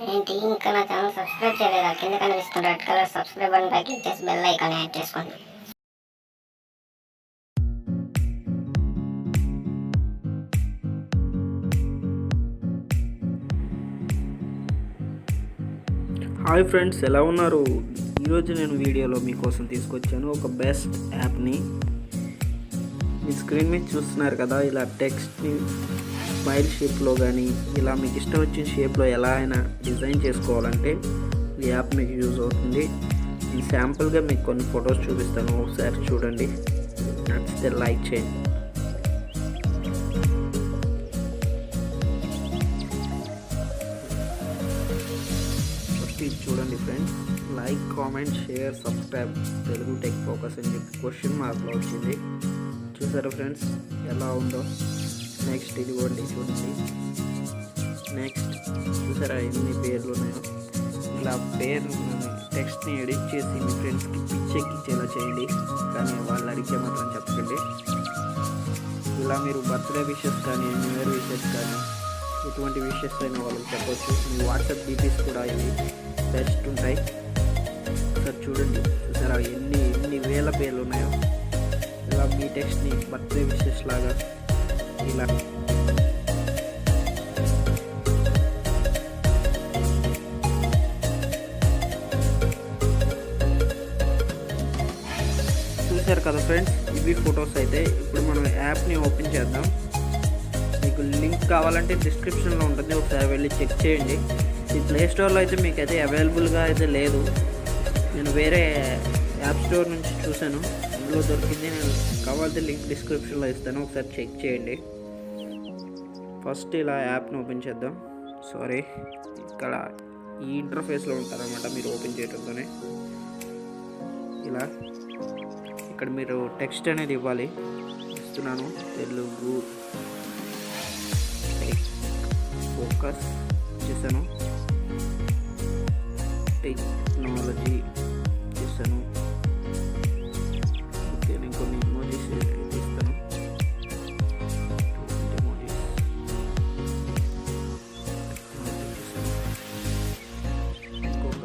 ఏంటి ఇంకా నా ఛానల్ సబ్స్క్రైబ్ చేయలేదా? కింద కనిపిస్తున్న రెడ్ కలర్ సబ్స్క్రైబ్ బటన్ పై క్లిక్ చేసి బెల్ ఐకాన్ యాడ్ చేసుకోండి. హాయ్ ఫ్రెండ్స్, ఎలా ఉన్నారు? ఈరోజు నేను వీడియోలో మీకోసం తీసుకొచ్చాను ఒక బెస్ట్ యాప్ని. మీ స్క్రీన్ మీద చూస్తున్నారు కదా, ఇలా టెక్స్ట్ని స్మైల్ షేప్లో కానీ ఇలా మీకు ఇష్టం వచ్చిన షేప్లో ఎలా అయినా డిజైన్ చేసుకోవాలంటే ఈ యాప్ మీకు యూజ్ అవుతుంది. ఈ శాంపుల్గా మీకు కొన్ని ఫొటోస్ చూపిస్తాను, ఒకసారి చూడండి, నచ్చితే లైక్ చేయండి. చూడండి friends, like, comment, share, subscribe Telugu tech focus అని చెప్పి క్వశ్చన్ మార్క్లో వచ్చింది. చూసారా ఫ్రెండ్స్ ఎలా ఉందో? నెక్స్ట్ ఇదిగోండి చూడండి. నెక్స్ట్ చూసారా ఎన్ని పేర్లు ఉన్నాయో? ఇలా పేరు టెక్స్ట్ని ఎడిట్ చేసి మీ ఫ్రెండ్స్కి పిచ్చెక్కించేలా చేయండి, కానీ వాళ్ళు అడిగితే మాత్రం చెప్పండి. ఇలా మీరు బర్త్డే విషెస్ కానీ న్యూ ఇయర్ విషెస్ కానీ ఎటువంటి విషెస్ అయినా వాళ్ళకి చెప్పవచ్చు. మీ వాట్సాప్ డీపీస్ కూడా ఇవి బెస్ట్ ఉంటాయి. సార్ చూడండి, చూసారా ఎన్ని వేల పేర్లు ఉన్నాయో? ఇలా మీ టెక్స్ట్ని బర్త్డే విషెస్ లాగా ఇలా చూసారు కదా ఫ్రెండ్స్, ఇవి ఫొటోస్ అయితే. ఇప్పుడు మనం యాప్ని ఓపెన్ చేద్దాం. మీకు లింక్ కావాలంటే డిస్క్రిప్షన్లో ఉంటుంది, ఒకసారి వెళ్ళి చెక్ చేయండి. ఈ ప్లే స్టోర్లో అయితే మీకు అయితే అవైలబుల్గా అయితే లేదు. నేను వేరే యాప్ స్టోర్ నుంచి చూశాను, అందులో దొరికింది. నేను కావాలంటే లింక్ డిస్క్రిప్షన్లో ఇస్తాను, ఒకసారి చెక్ చేయండి. ఫస్ట్ ఇలా యాప్ని ఓపెన్ చేద్దాం. సారీ, ఇక్కడ ఈ ఇంటర్ఫేస్లో ఉంటారనమాట మీరు ఓపెన్ చేయడంతోనే. ఇలా ఇక్కడ మీరు టెక్స్ట్ అనేది ఇవ్వాలి. ఇస్తున్నాను, తెలుగు టెక్ ఫోకస్ చేశాను, టెక్నాలజీ చేశాను. ఓకే, నేను కొన్ని ఇమోజీస్ ఇస్తాను. ఇమోజీస్ ఇంకొక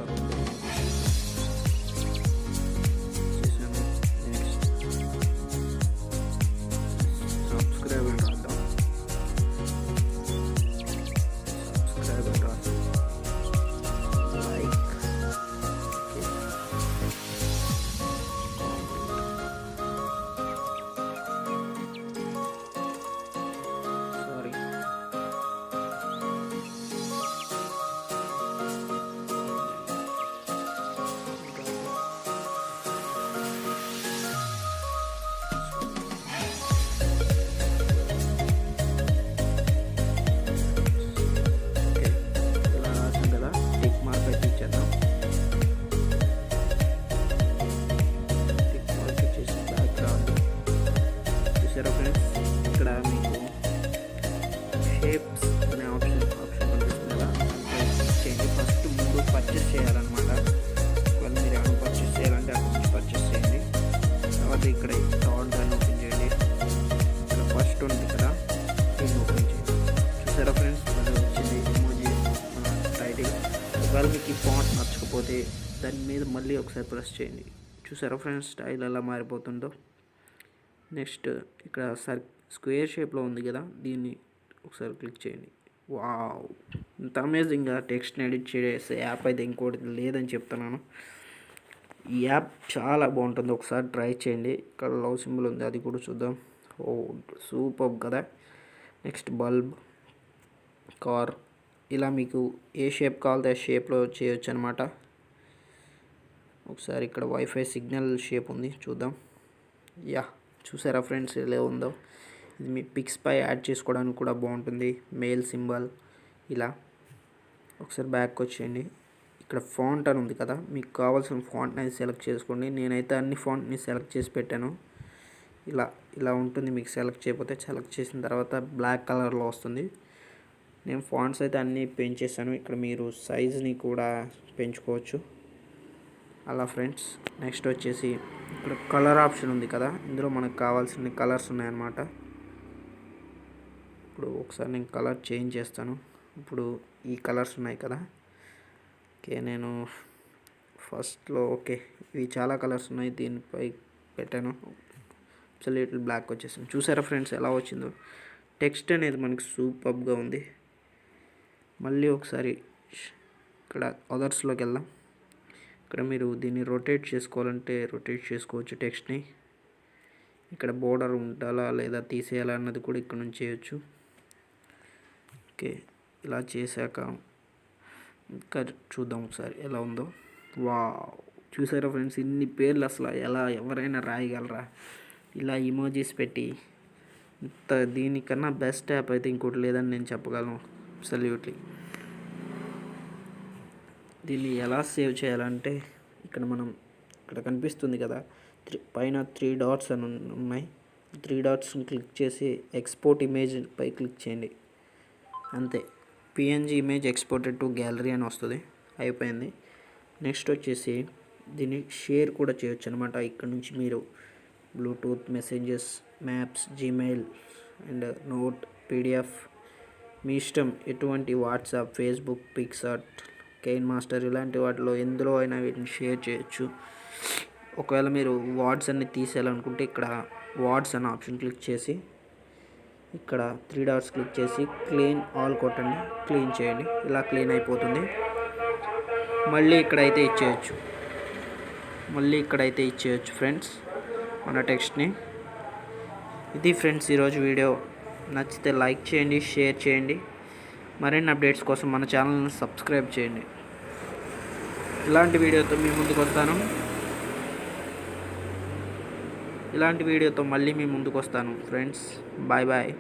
చేశాను. నెక్స్ట్ సబ్స్క్రైబ్ అని రాద్దాం. సబ్స్క్రైబ్ అని రాద్దాం. లైక్, సారీ, ఓకే, ఇలా రాసాం కదా, టిక్ మార్క్ అయితే ఇచ్చేద్దాం. టిక్ మార్క్ ఇచ్చేసి బ్యాక్ రాదు. చూసారా ఫ్రెండ్స్, ఇక్కడ మీకు షేప్స్ అనే ఆప్షన్ కనిపిస్తుంది కదా, క్లిక్ చేయండి. ఫస్ట్ 3 పర్చేస్ చేయాలన్నమాట. ఒకవేళ మీరు ఏమైనా పర్చేస్ చేయాలంటే అక్కడ నుంచి పర్చేస్ చేయండి. తర్వాత ఇక్కడ థర్డ్ దాన్ని ఓపెన్ చేయండి. ఇక్కడ ఫస్ట్ ఉంది కదా, దీన్ని ఓపెన్ చేయండి. చూసారా ఫ్రెండ్స్, అది వచ్చింది ఎమోజీ టైటిల్. ఒకవేళ మీకు ఈ ఫాంట్ నచ్చకపోతే దాని మీద మళ్ళీ ఒకసారి ప్రెస్ చేయండి. చూసారా ఫ్రెండ్స్, స్టైల్ ఎలా మారిపోతుందో? నెక్స్ట్ ఇక్కడ స్క్వేర్ షేప్లో ఉంది కదా, దీన్ని ఒకసారి క్లిక్ చేయండి. వావ్, ఇంత అమేజింగ్గా టెక్స్ట్ని ఎడిట్ చేసే యాప్ అయితే ఇంకోటి లేదని చెప్తున్నాను. ఈ యాప్ చాలా బాగుంటుంది, ఒకసారి ట్రై చేయండి. ఇక్కడ లవ్ సింబల్ ఉంది, అది కూడా చూద్దాం. ఓ సూపర్ కదా. నెక్స్ట్ బల్బ్, కార్, ఇలా మీకు ఏ షేప్ కావాలంటే ఆ షేప్లో చేయొచ్చు అనమాట. ఒకసారి ఇక్కడ వైఫై సిగ్నల్ షేప్ ఉంది, చూద్దాం. యా, చూసారా ఫ్రెండ్స్ ఎలా ఉందో? ఇది మీ పిక్స్ పై యాడ్ చేసుకోవడానికి కూడా బాగుంటుంది. మెయిల్ సింబల్ ఇలా. ఒకసారి బ్యాక్ వచ్చేయండి. ఇక్కడ ఫాంట్ అని ఉంది కదా, మీకు కావాల్సిన ఫాంట్ని అయితే సెలెక్ట్ చేసుకోండి. నేనైతే అన్ని ఫాంట్ని సెలెక్ట్ చేసి పెట్టాను. ఇలా ఉంటుంది. మీకు సెలెక్ట్ చేయకపోతే సెలెక్ట్ చేసిన తర్వాత బ్లాక్ కలర్లో వస్తుంది. నేను ఫాంట్స్ అయితే అన్నీ పెంచేసాను. ఇక్కడ మీరు సైజ్ని కూడా పెంచుకోవచ్చు అలా ఫ్రెండ్స్. నెక్స్ట్ వచ్చేసి ఇక్కడ కలర్ ఆప్షన్ ఉంది కదా, ఇందులో మనకు కావాల్సిన కలర్స్ ఉన్నాయన్నమాట. ఇప్పుడు ఒకసారి నేను కలర్ చేంజ్ చేస్తాను. ఇప్పుడు ఈ కలర్స్ ఉన్నాయి కదా, ఓకే, నేను ఫస్ట్లో ఓకే ఇవి చాలా కలర్స్ ఉన్నాయి, దీనిపై పెట్టాను. అబ్సల్యూట్లీ బ్లాక్ వచ్చేసింది. చూసారా ఫ్రెండ్స్ ఎలా వచ్చిందో? టెక్స్ట్ అనేది మనకి సూపర్గా ఉంది. మళ్ళీ ఒకసారి ఇక్కడ అదర్స్లోకి వెళ్దాం. ఇక్కడ మీరు దీన్ని రొటేట్ చేసుకోవాలంటే రొటేట్ చేసుకోవచ్చు టెక్స్ట్ని. ఇక్కడ బోర్డర్ ఉండాలా లేదా తీసేయాలా అన్నది కూడా ఇక్కడ నుంచి చేయొచ్చు. ఓకే, ఇలా చేశాక ఇంకా చూద్దాం ఒకసారి ఎలా ఉందో. చూసారా ఫ్రెండ్స్, ఇన్ని పేర్లు అసలు ఎలా ఎవరైనా రాయగలరా? ఇలా ఇమోజీస్ పెట్టి ఇంత దీనికన్నా బెస్ట్ యాప్ అయితే ఇంకోటి లేదని నేను చెప్పగలను. అబ్సల్యూట్లీ. దీన్ని ఎలా సేవ్ చేయాలంటే ఇక్కడ కనిపిస్తుంది కదా, పైన 3 డాట్స్ అని ఉన్నాయి. 3 డాట్స్ని క్లిక్ చేసి ఎక్స్పోర్ట్ ఇమేజ్ పై క్లిక్ చేయండి. అంతే, PNG image exported to gallery అని వస్తుంది. అయిపోయింది. నెక్స్ట్ వచ్చేసి దీన్ని షేర్ కూడా చేయొచ్చు అనమాట. ఇక్కడ నుంచి మీరు Bluetooth, messages, maps, Gmail and note, PDF మీ ఇష్టం, ఎటువంటి వాట్సాప్, ఫేస్బుక్, పిక్సార్ట్, కైన్మాస్టర్ ఇలాంటి వాటిలో ఎందులో అయినా వీటిని షేర్ చేయొచ్చు. ఒకవేళ మీరు వార్డ్స్ అన్ని తీసేయాలనుకుంటే ఇక్కడ వార్డ్స్ అనే ఆప్షన్ క్లిక్ చేసి ఇక్కడ 3 డాట్స్ క్లిక్ చేసి క్లీన్ ఆల్ కొట్టండి, క్లీన్ చేయండి. ఇలా క్లీన్ అయిపోతుంది. మళ్ళీ ఇక్కడైతే ఇచ్చేయచ్చు ఫ్రెండ్స్ మన టెక్స్ట్ని. ఇది ఫ్రెండ్స్ ఈరోజు వీడియో. నచ్చితే లైక్ చేయండి, షేర్ చేయండి. మరిన్ని అప్డేట్స్ కోసం మన ఛానల్ని సబ్స్క్రైబ్ చేయండి. ఇలాంటి వీడియోతో మళ్ళీ మీ ముందుకు వస్తాను ఫ్రెండ్స్. Bye bye.